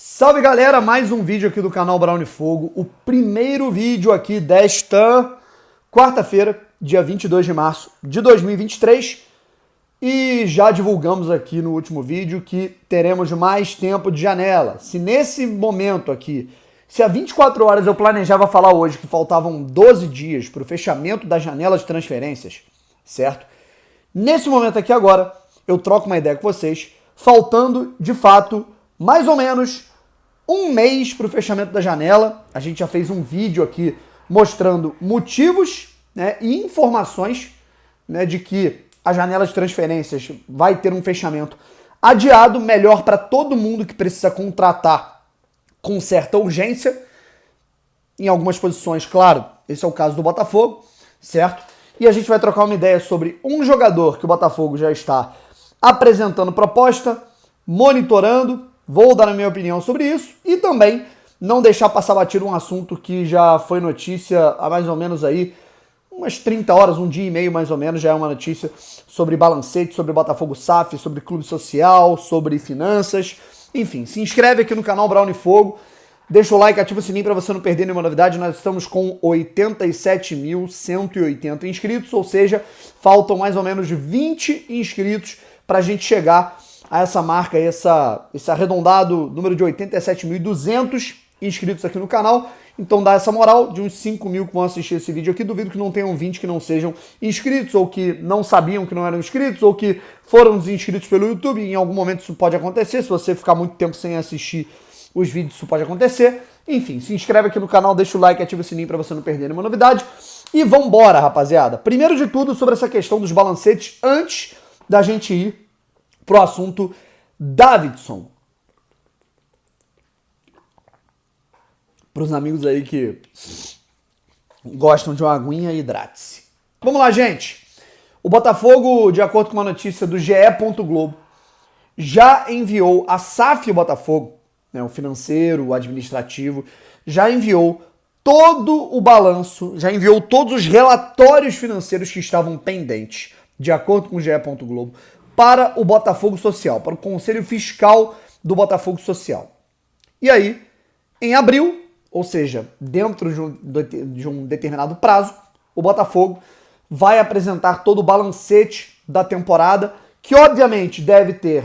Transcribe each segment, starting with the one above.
Salve galera, mais um vídeo aqui do canal Brown Fogo, o primeiro vídeo aqui desta quarta-feira, dia 22 de março de 2023, e já divulgamos aqui no último vídeo que teremos mais tempo de janela. Se nesse momento aqui, se há 24 horas eu planejava falar hoje que faltavam 12 dias para o fechamento da janela de transferências, certo? Nesse momento aqui agora, eu troco uma ideia com vocês, faltando de fato mais ou menos um mês para o fechamento da janela. A gente já fez um vídeo aqui mostrando motivos, né, e informações, né, de que a janela de transferências vai ter um fechamento adiado, melhor para todo mundo que precisa contratar com certa urgência. Em algumas posições, claro, esse é o caso do Botafogo, certo? E a gente vai trocar uma ideia sobre um jogador que o Botafogo já está apresentando proposta, monitorando. Vou dar a minha opinião sobre isso e também não deixar passar batido um assunto que já foi notícia há mais ou menos aí umas 30 horas, um dia e meio mais ou menos, já é uma notícia sobre balancete, sobre Botafogo SAF, sobre clube social, sobre finanças. Enfim, se inscreve aqui no canal Brown Fogo, deixa o like, ativa o sininho para você não perder nenhuma novidade. Nós estamos com 87.180 inscritos, ou seja, faltam mais ou menos 20 inscritos para a gente chegar a essa marca, esse arredondado número de 87.200 inscritos aqui no canal. Então dá essa moral de uns 5 mil que vão assistir esse vídeo aqui. Duvido que não tenham 20 que não sejam inscritos, ou que não sabiam que não eram inscritos, ou que foram desinscritos pelo YouTube. Em algum momento isso pode acontecer. Se você ficar muito tempo sem assistir os vídeos, isso pode acontecer. Enfim, se inscreve aqui no canal, deixa o like, ativa o sininho para você não perder nenhuma novidade. E vambora, rapaziada. Primeiro de tudo, sobre essa questão dos balancetes, antes da gente ir pro assunto Davidson. Para os amigos aí que gostam de uma aguinha, hidrate-se. Vamos lá, gente. O Botafogo, de acordo com uma notícia do GE. Globo, já enviou a SAF Botafogo, né, o financeiro, o administrativo, já enviou todo o balanço, já enviou todos os relatórios financeiros que estavam pendentes, de acordo com o GE. Globo, para o Botafogo Social, para o Conselho Fiscal do Botafogo Social. E aí, em abril, ou seja, dentro de um determinado prazo, o Botafogo vai apresentar todo o balancete da temporada, que obviamente deve ter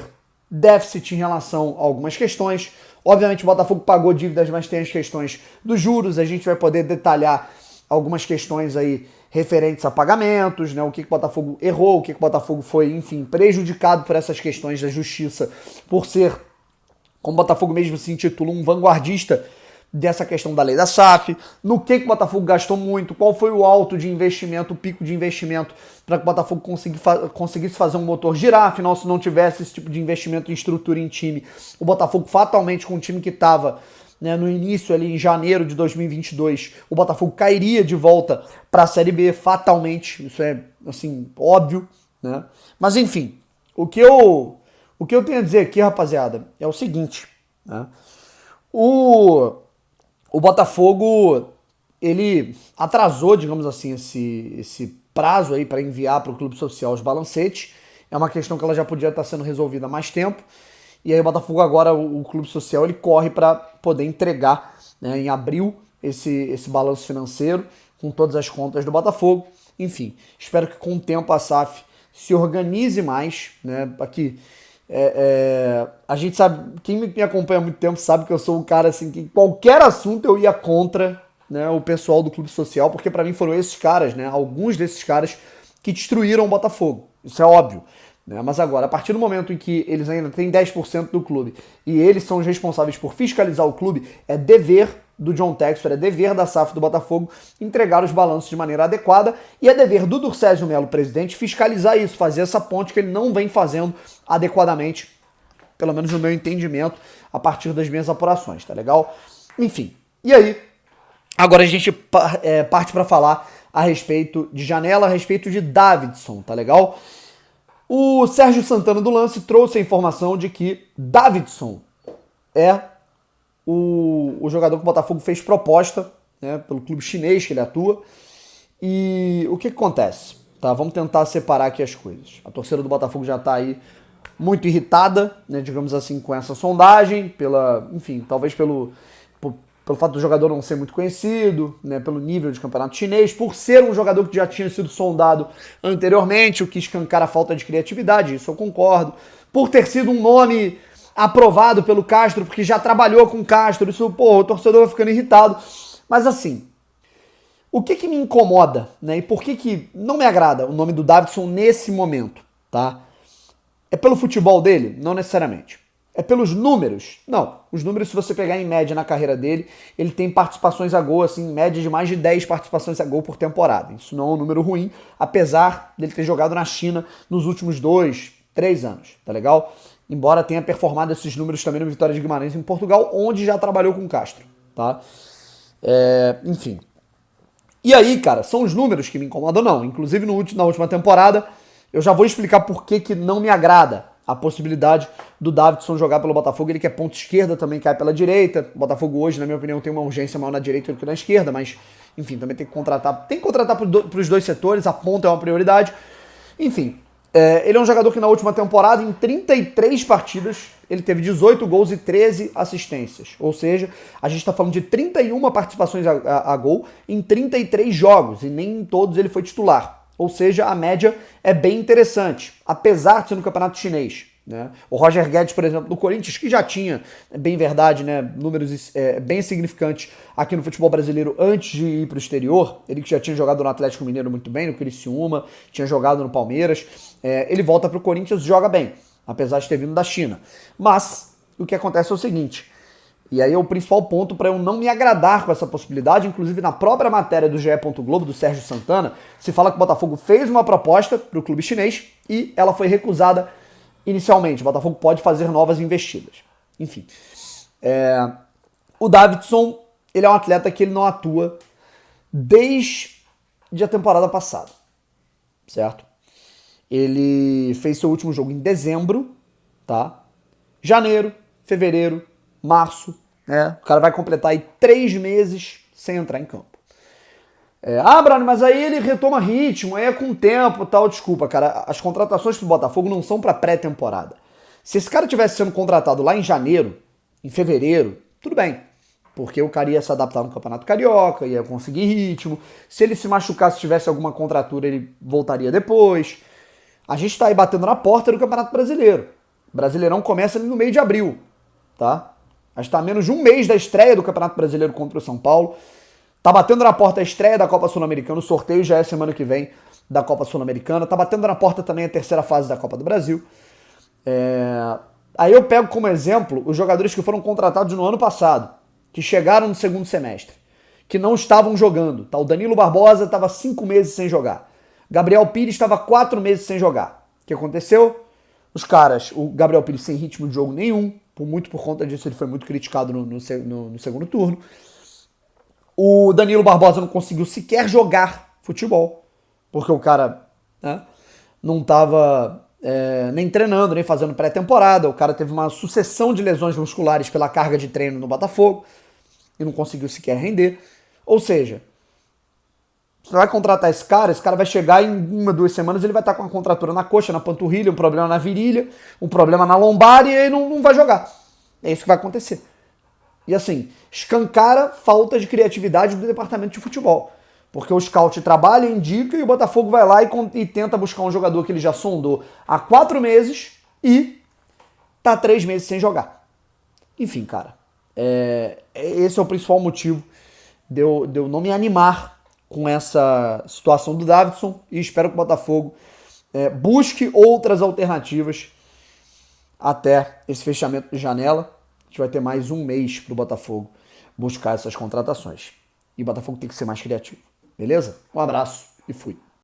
déficit em relação a algumas questões. Obviamente o Botafogo pagou dívidas, mas tem as questões dos juros, a gente vai poder detalhar algumas questões aí referentes a pagamentos, né? O que o Botafogo errou, o que o Botafogo foi, enfim, prejudicado por essas questões da justiça, por ser, como o Botafogo mesmo se intitula, um vanguardista dessa questão da lei da SAF, no que o Botafogo gastou muito, qual foi o alto de investimento, o pico de investimento para que o Botafogo conseguisse fazer um motor girar. Afinal, se não tivesse esse tipo de investimento em estrutura em time, o Botafogo fatalmente, com o time que estava, né, no início ali em janeiro de 2022, o Botafogo cairia de volta para a Série B, fatalmente. Isso é, assim, óbvio, né? Mas enfim, o que eu tenho a dizer aqui, rapaziada, é o seguinte, né? O Botafogo, ele atrasou, digamos assim, esse prazo aí para enviar para o Clube Social os balancetes. É uma questão que ela já podia estar sendo resolvida há mais tempo. E aí o Botafogo agora, o Clube Social, ele corre para poder entregar, né, em abril esse balanço financeiro com todas as contas do Botafogo. Enfim, espero que com o tempo a SAF se organize mais, né, aqui. A gente sabe, quem me acompanha há muito tempo sabe que eu sou um cara assim que em qualquer assunto eu ia contra, né, o pessoal do Clube Social, porque para mim foram esses caras, né, alguns desses caras que destruíram o Botafogo. Isso é óbvio, né? Mas agora, a partir do momento em que eles ainda têm 10% do clube e eles são os responsáveis por fiscalizar o clube, é dever do John Textor, é dever da SAF do Botafogo entregar os balanços de maneira adequada, e é dever do Durcésio Melo, presidente, fiscalizar isso, fazer essa ponte que ele não vem fazendo adequadamente, pelo menos no meu entendimento, a partir das minhas apurações, tá legal? Enfim, e aí, agora a gente parte para falar a respeito de janela, a respeito de Davidson, tá legal? O Sérgio Santana do Lance trouxe a informação de que Davidson é o jogador que o Botafogo fez proposta, né, pelo clube chinês que ele atua. E o que acontece? Tá, vamos tentar separar aqui as coisas. A torcida do Botafogo já está aí muito irritada, né, digamos assim, com essa sondagem, enfim, talvez pelo fato do jogador não ser muito conhecido, né, pelo nível de campeonato chinês, por ser um jogador que já tinha sido sondado anteriormente, o que escancara a falta de criatividade, isso eu concordo, por ter sido um nome aprovado pelo Castro, porque já trabalhou com o Castro, isso, pô, o torcedor vai ficando irritado. Mas assim, o que me incomoda, né, e por que não me agrada o nome do Davidson nesse momento, tá? É pelo futebol dele? Não necessariamente. É pelos números? Não. Os números, se você pegar em média na carreira dele, ele tem participações a gol, assim, em média de mais de 10 participações a gol por temporada. Isso não é um número ruim, apesar dele ter jogado na China nos últimos 2, 3 anos, tá legal? Embora tenha performado esses números também no Vitória de Guimarães em Portugal, onde já trabalhou com o Castro, tá? Enfim. E aí, cara, são os números que me incomodam, não. Inclusive, na última temporada, eu já vou explicar por que não me agrada a possibilidade do Davidson jogar pelo Botafogo. Ele que é ponta esquerda, também cai pela direita. O Botafogo hoje, na minha opinião, tem uma urgência maior na direita do que na esquerda, mas, enfim, também tem que contratar. Tem que contratar para os dois setores, a ponta é uma prioridade. Enfim, ele é um jogador que na última temporada, em 33 partidas, ele teve 18 gols e 13 assistências. Ou seja, a gente está falando de 31 participações a gol em 33 jogos, e nem em todos ele foi titular. Ou seja, a média é bem interessante, apesar de ser no campeonato chinês, né? O Roger Guedes, por exemplo, do Corinthians, que já tinha, bem verdade, né, números bem significantes aqui no futebol brasileiro antes de ir para o exterior, ele que já tinha jogado no Atlético Mineiro muito bem, no Criciúma, tinha jogado no Palmeiras, ele volta para o Corinthians e joga bem, apesar de ter vindo da China. Mas o que acontece é o seguinte, e aí é o principal ponto para eu não me agradar com essa possibilidade, inclusive na própria matéria do GE. Globo, do Sérgio Santana, se fala que o Botafogo fez uma proposta para o clube chinês e ela foi recusada inicialmente. O Botafogo pode fazer novas investidas. Enfim, o Davidson, ele é um atleta que ele não atua desde a temporada passada, certo? Ele fez seu último jogo em dezembro, tá? Janeiro, fevereiro, março, né? O cara vai completar aí 3 meses sem entrar em campo. Bruno, mas aí ele retoma ritmo, aí é com o tempo e tal. Desculpa, cara, as contratações pro Botafogo não são pra pré-temporada. Se esse cara tivesse sendo contratado lá em janeiro, em fevereiro, tudo bem. Porque o cara ia se adaptar no Campeonato Carioca, ia conseguir ritmo. Se ele se machucasse, se tivesse alguma contratura, ele voltaria depois. A gente tá aí batendo na porta do Campeonato Brasileiro. O Brasileirão começa ali no meio de abril, tá? A gente tá a menos de um mês da estreia do Campeonato Brasileiro contra o São Paulo. Tá batendo na porta a estreia da Copa Sul-Americana, o sorteio já é semana que vem da Copa Sul-Americana. Tá batendo na porta também a terceira fase da Copa do Brasil. Aí eu pego como exemplo os jogadores que foram contratados no ano passado, que chegaram no segundo semestre, que não estavam jogando. Tá? O Danilo Barbosa estava 5 meses sem jogar. Gabriel Pires estava 4 meses sem jogar. O que aconteceu? O Gabriel Pires sem ritmo de jogo nenhum, muito por conta disso ele foi muito criticado no segundo turno. O Danilo Barbosa não conseguiu sequer jogar futebol, porque o cara, né, não estava nem treinando, nem fazendo pré-temporada. O cara teve uma sucessão de lesões musculares pela carga de treino no Botafogo e não conseguiu sequer render. Ou seja, você vai contratar esse cara vai chegar em 1, 2 semanas, ele vai estar com uma contratura na coxa, na panturrilha, um problema na virilha, um problema na lombar e aí não vai jogar. É isso que vai acontecer. E assim, escancara falta de criatividade do departamento de futebol. Porque o scout trabalha, indica e o Botafogo vai lá e tenta buscar um jogador que ele já sondou há 4 meses e tá 3 meses sem jogar. Enfim, cara, esse é o principal motivo de eu não me animar com essa situação do Davidson e espero que o Botafogo busque outras alternativas até esse fechamento de janela. A gente vai ter mais 1 mês para o Botafogo buscar essas contratações. E o Botafogo tem que ser mais criativo. Beleza? Um abraço e fui.